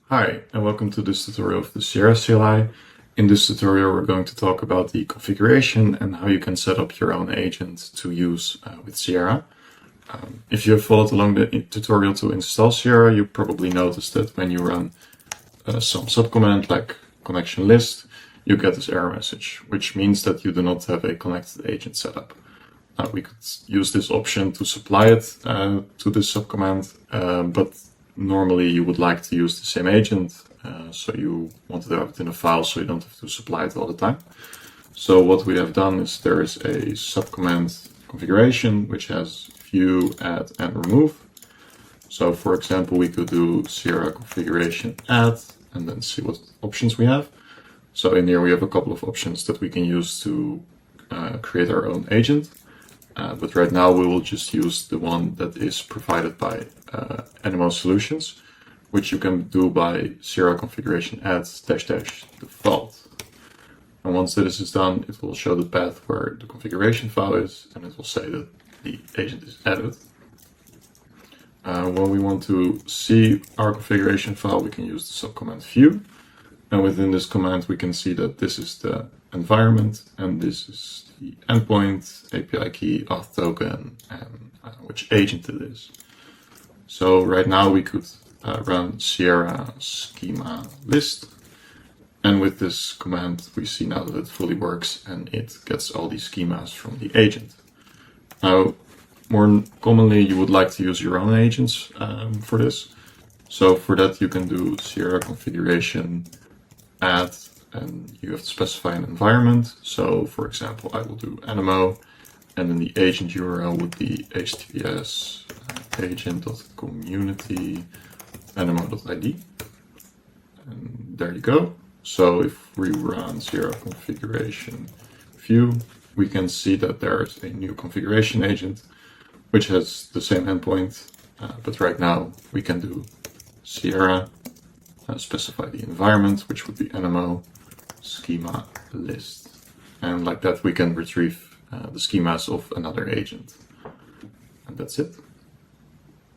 Hi, and welcome to this tutorial of the Siera CLI. In this tutorial, we're going to talk about the configuration and how you can set up your own agent to use with Siera. If you have followed along the tutorial to install Siera, you probably noticed that when you run some subcommand like connection list, you get this error message, which means that you do not have a connected agent set up. We could use this option to supply it to this subcommand, but normally you would like to use the same agent, so you want to have it in a file so you don't have to supply it all the time. So what we have done is there is a subcommand configuration which has view, add, and remove. So for example, we could do Siera configuration add and then see what options we have. So in here we have a couple of options that we can use to create our own agent. But right now we will just use the one that is provided by NMO Solutions, which you can do by Siera configuration add -- default. And once this is done, it will show the path where the configuration file is, and it will say that the agent is added. When we want to see our configuration file, we can use the subcommand view. And within this command, we can see that this is the environment, and this is the endpoint, API key, auth token, and which agent it is. So right now we could run Siera schema list. And with this command, we see now that it fully works and it gets all these schemas from the agent. Now, more commonly, you would like to use your own agents for this. So for that, you can do Siera configuration add, and you have to specify an environment. So for example, I will do NMO, and then the agent URL would be https agent.community nmo.id. And there you go. So if we run Siera configuration view, we can see that there's a new configuration agent, which has the same endpoint, but right now we can do Siera, specify the environment, which would be NMO schema list. And like that, we can retrieve the schemas of another agent. And that's it.